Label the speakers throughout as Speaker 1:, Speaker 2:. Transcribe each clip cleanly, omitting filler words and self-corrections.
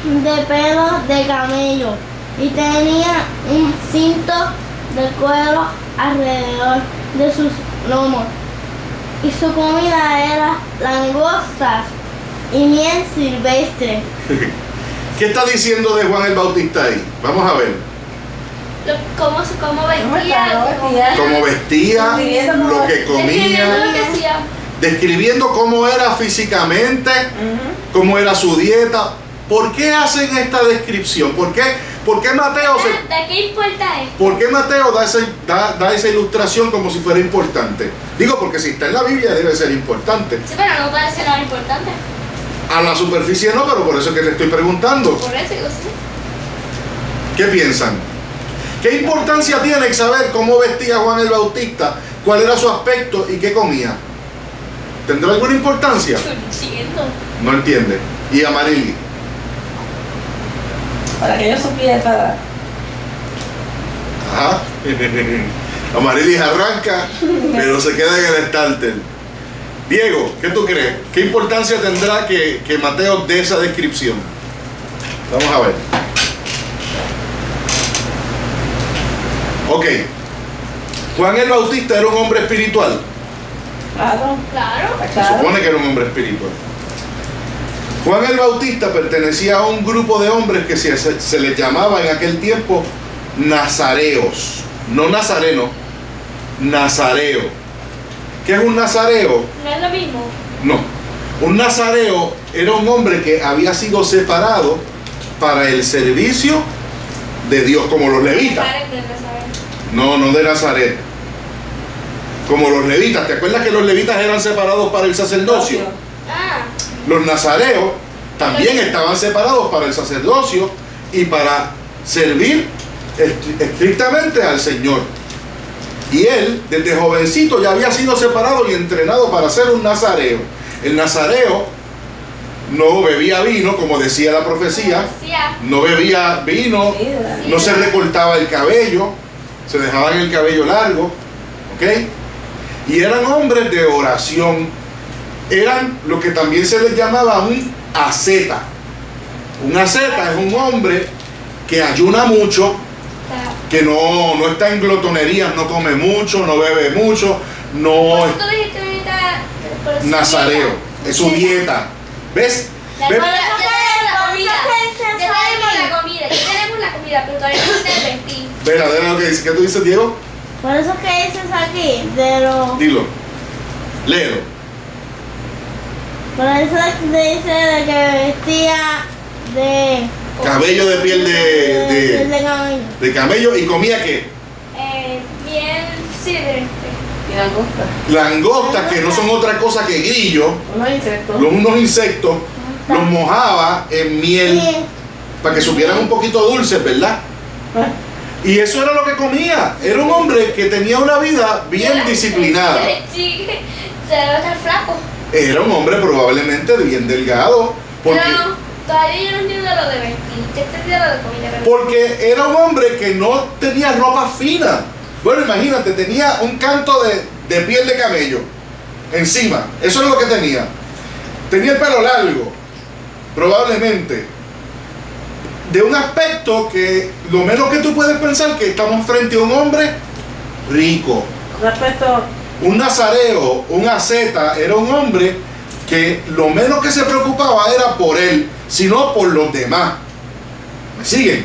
Speaker 1: de pelo de camello y tenía un cinto de cuero alrededor de sus lomos. Y su comida era langostas y miel silvestre.
Speaker 2: ¿Qué está diciendo de Juan el Bautista ahí? Vamos a ver.
Speaker 3: Cómo vestía,
Speaker 2: Cómo vestía, lo que comía, describiendo cómo era físicamente, cómo era su dieta. ¿Por qué hacen esta descripción? ¿Por qué Mateo
Speaker 3: ¿De qué importa esto?
Speaker 2: ¿Por qué Mateo da esa ilustración como si fuera importante? Digo, porque si está en la Biblia debe ser importante.
Speaker 3: Sí, pero no parece nada importante.
Speaker 2: A la superficie no, pero por eso es que te estoy preguntando.
Speaker 3: Por eso digo sí.
Speaker 2: ¿Qué piensan? ¿Qué importancia tiene saber cómo vestía Juan el Bautista, cuál era su aspecto y qué comía? ¿Tendrá alguna importancia? No entiende. ¿Y Amarili?
Speaker 4: Para que yo supiera.
Speaker 2: Ajá. Amarilis arranca, pero se queda en el starter. Diego, ¿qué tú crees? ¿Qué importancia tendrá que Mateo dé esa descripción? Vamos a ver. Ok. Juan el Bautista era un hombre espiritual.
Speaker 4: Claro.
Speaker 2: Se supone que era un hombre espiritual. Juan el Bautista pertenecía a un grupo de hombres que se les llamaba en aquel tiempo nazareos. No nazareno, nazareo. ¿Qué es un nazareo?
Speaker 3: ¿No es lo mismo?
Speaker 2: No. Un nazareo era un hombre que había sido separado para el servicio de Dios, como los levitas. No de Nazaret. Como los levitas. ¿Te acuerdas que los levitas eran separados para el sacerdocio? Los nazareos también estaban separados para el sacerdocio y para servir estrictamente al Señor. Y él, desde jovencito, ya había sido separado y entrenado para ser un nazareo. El nazareo no bebía vino, como decía la profecía. No bebía vino, no se recortaba el cabello, se dejaban el cabello largo, ¿ok? Y eran hombres de oración. Eran lo que también se les llamaba un asceta. Un asceta es un hombre que ayuna mucho, que no está en glotonerías, no come mucho, no bebe mucho, no es nazareo, es su dieta. ¿Ves?
Speaker 3: Ya tenemos la comida, pero todavía no te vestí.
Speaker 2: Vera, lo que dice. ¿Qué tú dices, Diego?
Speaker 1: Por eso que dices aquí, de lo...
Speaker 2: Dilo. Léelo.
Speaker 1: Por eso se dice de que vestía de...
Speaker 2: Cabello de piel
Speaker 1: de camello.
Speaker 2: De camello. ¿Y comía qué?
Speaker 3: Miel silvestre.
Speaker 4: Y langosta.
Speaker 2: Langostas, que no son otra cosa que grillos.
Speaker 4: Unos insectos.
Speaker 2: Unos insectos. Los mojaba en miel para que supieran un poquito dulces, ¿verdad? Y eso era lo que comía. Era un hombre que tenía una vida bien disciplinada.
Speaker 3: Sí, se debe estar flaco.
Speaker 2: Era un hombre probablemente bien delgado. Porque,
Speaker 3: Pero todavía yo no entiendo lo de vestir. Yo entiendo lo de comida.
Speaker 2: porque era un hombre que no tenía ropa fina. Bueno, imagínate, tenía un canto de piel de camello encima. Eso es lo que tenía. Tenía el pelo largo, probablemente. De un aspecto que lo menos que tú puedes pensar que estamos frente a un hombre rico.
Speaker 4: Respecto.
Speaker 2: Un nazareo, un asceta, era un hombre que lo menos que se preocupaba era por él, sino por los demás. ¿Me siguen?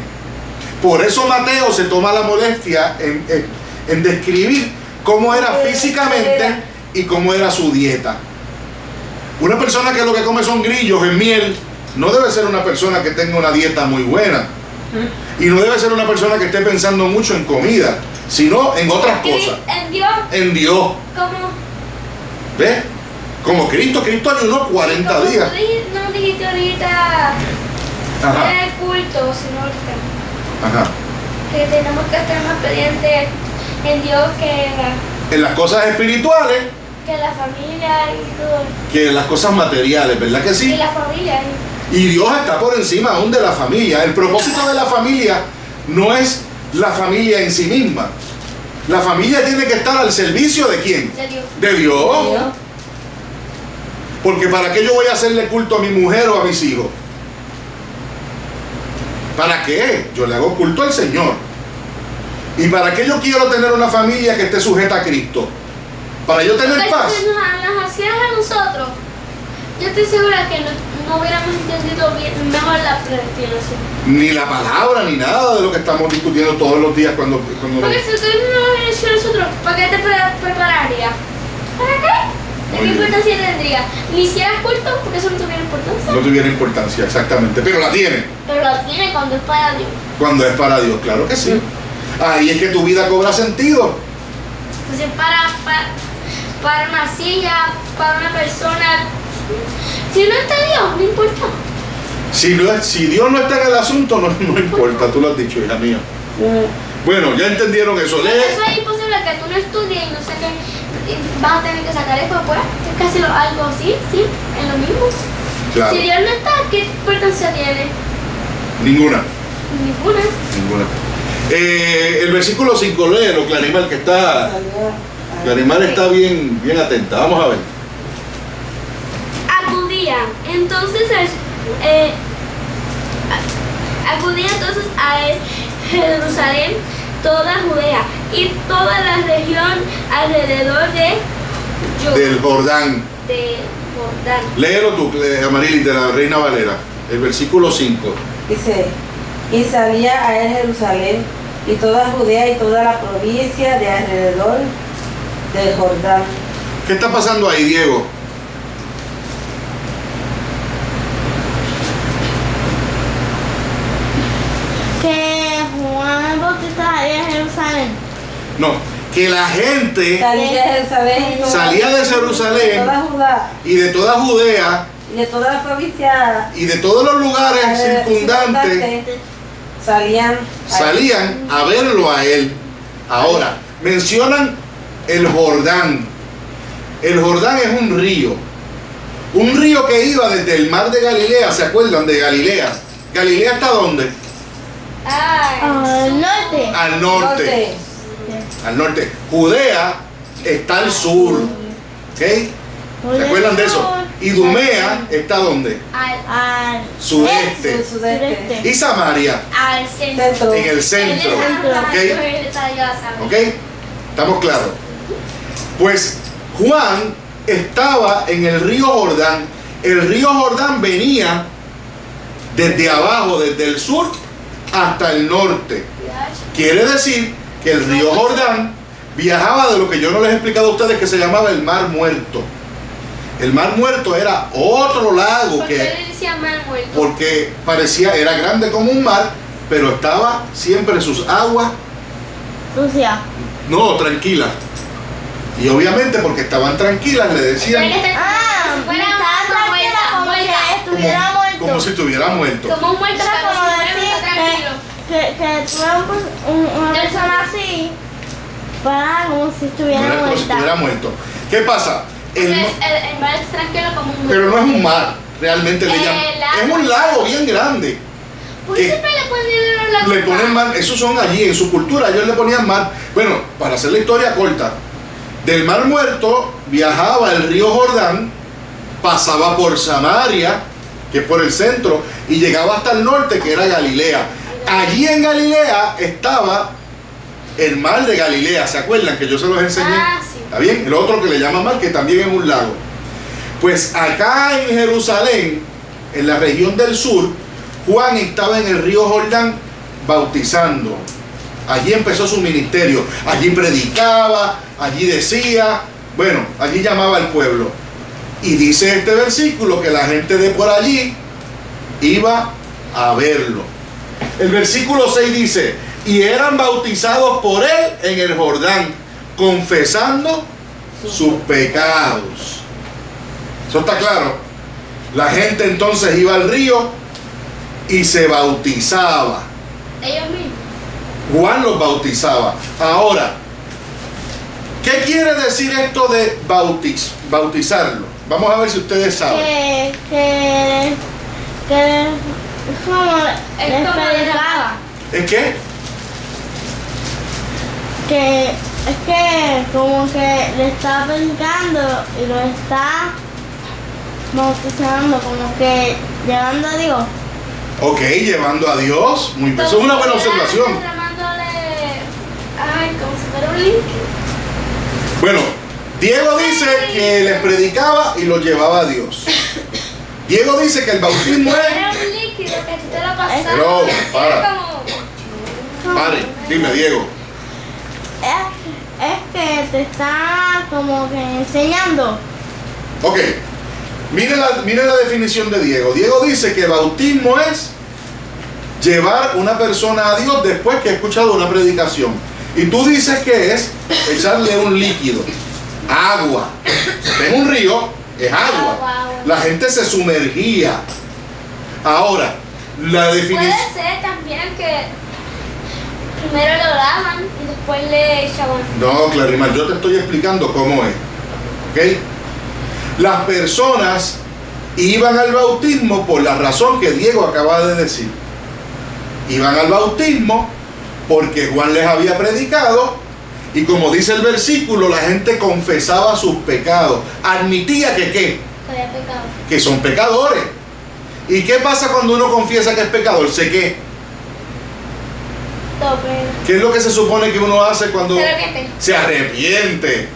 Speaker 2: Por eso Mateo se toma la molestia en describir cómo era físicamente y cómo era su dieta. Una persona que lo que come son grillos en miel no debe ser una persona que tenga una dieta muy buena. Y no debe ser una persona que esté pensando mucho en comida, sino en otras cosas.
Speaker 3: ¿En Dios?
Speaker 2: En Dios.
Speaker 3: ¿Cómo?
Speaker 2: ¿Ves? Como Cristo ayunó 40
Speaker 3: Como
Speaker 2: días.
Speaker 3: Tú no dijiste ahorita
Speaker 2: Ajá.
Speaker 3: en el culto, sino ahorita.
Speaker 2: Ajá.
Speaker 3: Que tenemos que estar más pendientes en Dios
Speaker 2: En las cosas espirituales
Speaker 3: que la familia y todo.
Speaker 2: que en las cosas materiales, ¿verdad que
Speaker 3: Y
Speaker 2: sí?
Speaker 3: la familia.
Speaker 2: Y Dios está por encima aún de la familia. El propósito de la familia no es la familia en sí misma. La familia tiene que estar al servicio ¿de quién?
Speaker 3: De Dios.
Speaker 2: De Dios. Porque ¿para qué yo voy a hacerle culto a mi mujer o a mis hijos? ¿Para qué? Yo le hago culto al Señor. ¿Y para qué yo quiero tener una familia que esté sujeta a Cristo? Para yo tener
Speaker 3: Porque
Speaker 2: paz.
Speaker 3: si nos hacías a nosotros, yo estoy segura que no hubiéramos entendido bien, mejor la predestinación.
Speaker 2: Ni la palabra, ni nada de lo que estamos discutiendo todos los días cuando
Speaker 3: Porque si tú no nos hubieras hecho a nosotros, ¿para qué te prepararías? ¿Para qué? ¿De qué
Speaker 2: Oye.
Speaker 3: importancia tendría? Ni hicieras culto porque eso no tuviera importancia.
Speaker 2: no tuviera importancia, exactamente. Pero la tiene
Speaker 3: Pero lo tiene cuando es para Dios.
Speaker 2: cuando es para Dios, claro que sí. Ahí es que tu vida cobra sentido.
Speaker 3: Entonces, para una silla, para una persona, si no está Dios, no importa.
Speaker 2: Si Dios no está en el asunto, no importa, tú lo has dicho, hija mía. Bueno, ya entendieron eso.
Speaker 3: Eso
Speaker 2: Lee.
Speaker 3: es imposible que tú no estudies y no sé qué, y vas a tener que sacar eso después. Es casi algo así, sí, es lo mismo.
Speaker 2: Claro,
Speaker 3: Si Dios no está, ¿qué importancia tiene?
Speaker 2: ninguna.
Speaker 3: Ninguna.
Speaker 2: Ninguna. El versículo 5, léelo, Clarimar, que está. Clarimar está bien atenta. Vamos a ver.
Speaker 3: Acudía entonces a Jerusalén toda Judea y toda la región alrededor
Speaker 2: Del Jordán.
Speaker 3: de Jordán.
Speaker 2: Léelo tú, Amarilis, de la Reina Valera. El versículo 5.
Speaker 4: Dice, y salía a él Jerusalén y toda Judea y toda la provincia de alrededor del Jordán.
Speaker 2: ¿Qué está pasando ahí, Diego?
Speaker 1: Que Juan el Bautista salía de Jerusalén.
Speaker 2: No, que la gente
Speaker 4: Salía de Jerusalén y toda-
Speaker 2: salía de Jerusalén
Speaker 4: de toda Judá
Speaker 2: y de toda Judea
Speaker 4: y de toda la provincia
Speaker 2: y de todos los lugares circundantes salían a verlo a él. Ahora, mencionan el Jordán. El Jordán es un río que iba desde el mar de Galilea. ¿Se acuerdan de Galilea? ¿Galilea está dónde?
Speaker 1: Al norte.
Speaker 2: Al norte. Al norte. Judea está al sur. ¿Ok? ¿Se acuerdan de eso? Idumea está dónde?
Speaker 1: Al
Speaker 2: Sudeste.
Speaker 1: sureste.
Speaker 2: Y Samaria
Speaker 3: Al centro.
Speaker 4: Centro.
Speaker 2: en el centro.
Speaker 3: ¿Ok?
Speaker 2: ¿Ok? ¿Estamos claros? Pues Juan estaba en el río Jordán. El río Jordán venía desde abajo, desde el sur hasta el norte. Quiere decir que el río Jordán viajaba de lo que yo no les he explicado a ustedes, que se llamaba el Mar Muerto. El Mar Muerto era otro lago
Speaker 3: ¿Por qué
Speaker 2: que,
Speaker 3: le decían mal muerto?
Speaker 2: porque parecía, era grande como un mar, pero estaba siempre sus aguas,
Speaker 1: Sucia.
Speaker 2: no, tranquilas. Y obviamente porque estaban tranquilas le decían
Speaker 3: Tiene que estar como si fuera
Speaker 1: estaba
Speaker 3: una
Speaker 1: tranquila como
Speaker 3: muerta.
Speaker 1: que estuviera muerto.
Speaker 2: como si estuviera muerto.
Speaker 3: Como un muerto,
Speaker 1: Era
Speaker 3: pero
Speaker 1: como
Speaker 3: si fuera
Speaker 1: decir
Speaker 3: tranquilo.
Speaker 1: que tú eras una persona así, para como si estuviera
Speaker 2: No era como si estuviera
Speaker 1: muerta.
Speaker 2: muerto. ¿Qué pasa?
Speaker 3: El mar es tranquilo como un muerto.
Speaker 2: Pero no es un mar, realmente le llaman.
Speaker 3: lago.
Speaker 2: Es un lago bien grande.
Speaker 3: ¿Por qué
Speaker 2: que
Speaker 3: siempre le ponen la
Speaker 2: Le ponen mar, esos son allí en su cultura, ellos le ponían mar. Bueno, para hacer la historia corta, del Mar Muerto viajaba el río Jordán, pasaba por Samaria, que es por el centro, y llegaba hasta el norte, que era Galilea. Allí en Galilea estaba el mar de Galilea, ¿se acuerdan que yo se los enseñé?
Speaker 3: Ah, sí.
Speaker 2: ¿Está bien? El otro que le llaman mar, que también es un lago. Pues acá en Jerusalén, en la región del sur, Juan estaba en el río Jordán bautizando. Allí empezó su ministerio. Allí predicaba, allí decía, bueno, allí llamaba al pueblo. Y dice este versículo que la gente de por allí iba a verlo. El versículo 6 dice, y eran bautizados por él en el Jordán, confesando sus pecados. ¿Eso está claro? La gente entonces iba al río y se bautizaba.
Speaker 3: Ellos mismos.
Speaker 2: Juan los bautizaba. Ahora, ¿qué quiere decir esto de bautizarlo? Vamos a ver si ustedes saben.
Speaker 1: Que como
Speaker 3: Es
Speaker 1: les
Speaker 3: como
Speaker 1: predicaba.
Speaker 2: ¿Es qué?
Speaker 1: Que es que como que le está predicando y lo está bautizando, como que llevando a Dios.
Speaker 2: Ok, llevando a Dios. Muy bien. Eso es una buena observación.
Speaker 3: Derramándole, ay, como si fuera un líquido.
Speaker 2: Bueno, Diego dice que les predicaba y los llevaba a Dios. Diego dice que el bautismo
Speaker 3: Era
Speaker 2: es...
Speaker 3: un líquido que tú te lo pasabas.
Speaker 2: Hello, para.
Speaker 3: Era como...
Speaker 2: Pare, dime, Diego.
Speaker 1: Es que te está como que enseñando.
Speaker 2: Ok, mire la definición de Diego. Diego dice que bautismo es llevar una persona a Dios después que ha escuchado una predicación. Y tú dices que es echarle un líquido, agua. En un río es agua. La gente se sumergía. Ahora, la definición...
Speaker 3: Puede ser también que primero lo lavan y después le echaban.
Speaker 2: No, Clarimar, yo te estoy explicando cómo es. ¿Ok? Las personas iban al bautismo por la razón que Diego acaba de decir. Iban al bautismo porque Juan les había predicado y como dice el versículo, la gente confesaba sus pecados. Admitía que ¿qué?
Speaker 3: Que había pecado.
Speaker 2: Que son pecadores. ¿Y qué pasa cuando uno confiesa que es pecador? ¿Sé qué?
Speaker 3: Tope.
Speaker 2: ¿Qué es lo que se supone que uno hace cuando
Speaker 3: Se arrepiente.
Speaker 2: se arrepiente?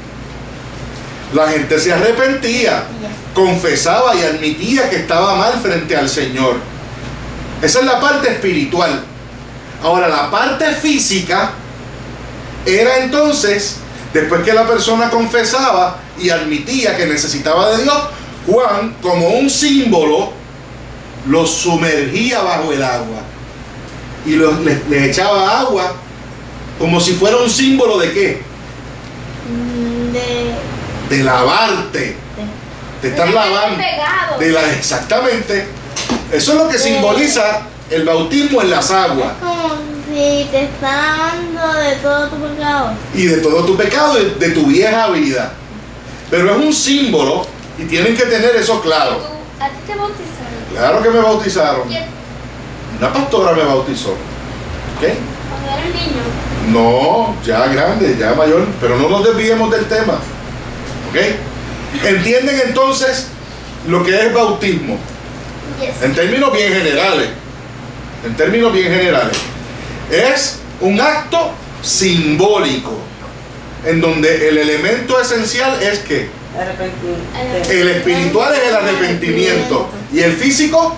Speaker 2: La gente se arrepentía, confesaba y admitía que estaba mal frente al Señor. Esa es la parte espiritual. Ahora, la parte física era entonces, después que la persona confesaba y admitía que necesitaba de Dios, Juan, como un símbolo, los sumergía bajo el agua y les echaba agua como si fuera un símbolo de ¿qué? De lavarte, de estar lavando, exactamente. Eso es lo que simboliza el bautismo en las aguas.
Speaker 1: Es como si te está lavando de todo tu pecado.
Speaker 2: Y de todo tu pecado, de tu vieja vida. Pero es un símbolo y tienen que tener eso claro.
Speaker 3: ¿A ti te bautizaron?
Speaker 2: Claro que me bautizaron.
Speaker 3: ¿Y
Speaker 2: Una pastora me bautizó. ¿Ok?
Speaker 3: cuando eras niño?
Speaker 2: No, ya grande, ya mayor, pero no nos desviemos del tema. ¿Ok? ¿Entienden entonces lo que es bautismo?
Speaker 3: Yes.
Speaker 2: En términos bien generales. En términos bien generales. Es un acto simbólico en donde el elemento esencial es que el espiritual es el arrepentimiento y el físico,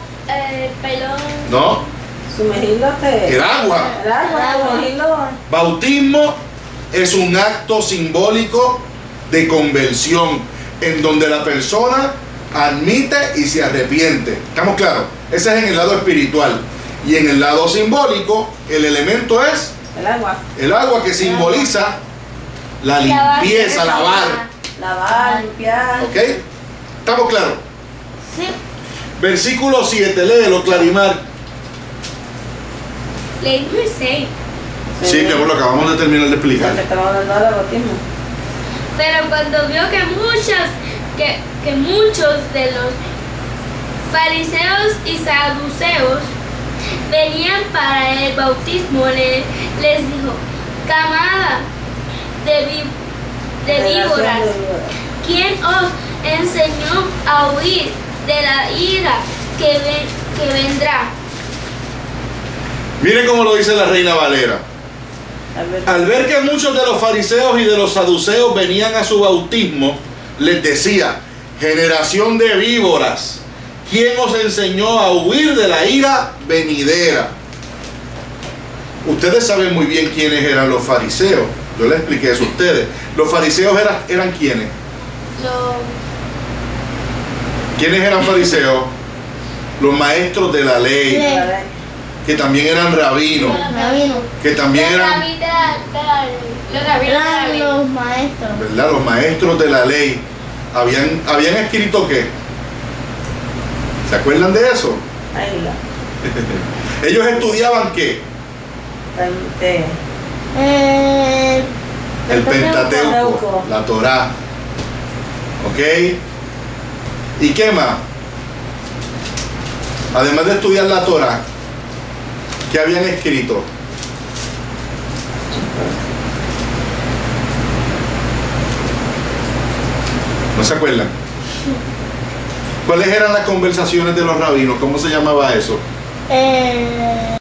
Speaker 3: Pelón.
Speaker 2: no,
Speaker 4: Sumergirte.
Speaker 2: el agua.
Speaker 4: El agua, sumergirlo.
Speaker 2: Bautismo es un acto simbólico de conversión en donde la persona admite y se arrepiente. ¿Estamos claros? Ese es en el lado espiritual. Y en el lado simbólico, el elemento es
Speaker 4: El agua.
Speaker 2: el agua, que simboliza la limpieza, lavar.
Speaker 4: Lavar, limpiar.
Speaker 2: ¿Ok? ¿Estamos claros?
Speaker 1: Sí.
Speaker 2: Versículo 7, léelo, Clarimar.
Speaker 3: Leímos el 6.
Speaker 2: Sí, mi amor, lo acabamos de terminar de explicar.
Speaker 4: Porque estamos hablando del bautismo.
Speaker 3: Pero cuando vio que muchos de los fariseos y saduceos venían para el bautismo, les dijo: camada de víboras, ¿quién os enseñó a huir de la ira que vendrá?
Speaker 2: Miren cómo lo dice la Reina Valera. Al ver que muchos de los fariseos y de los saduceos venían a su bautismo, les decía: generación de víboras, ¿quién os enseñó a huir de la ira venidera? Ustedes saben muy bien quiénes eran los fariseos. Yo les expliqué eso a ustedes. Los fariseos eran ¿quiénes? ¿Quiénes eran fariseos? Los maestros de la ley, que también eran rabinos, que también eran,
Speaker 1: Eran los maestros.
Speaker 2: ¿verdad? Los maestros de la ley. ¿Habían escrito qué? ¿Se acuerdan de eso?
Speaker 4: Ahí la.
Speaker 2: Ellos estudiaban qué? El Pentateuco, la Torá. ¿Ok? ¿Y qué más? Además de estudiar la Torá, ¿qué habían escrito? ¿No se acuerdan? ¿Cuáles eran las conversaciones de los rabinos? ¿Cómo se llamaba eso?
Speaker 1: Eh,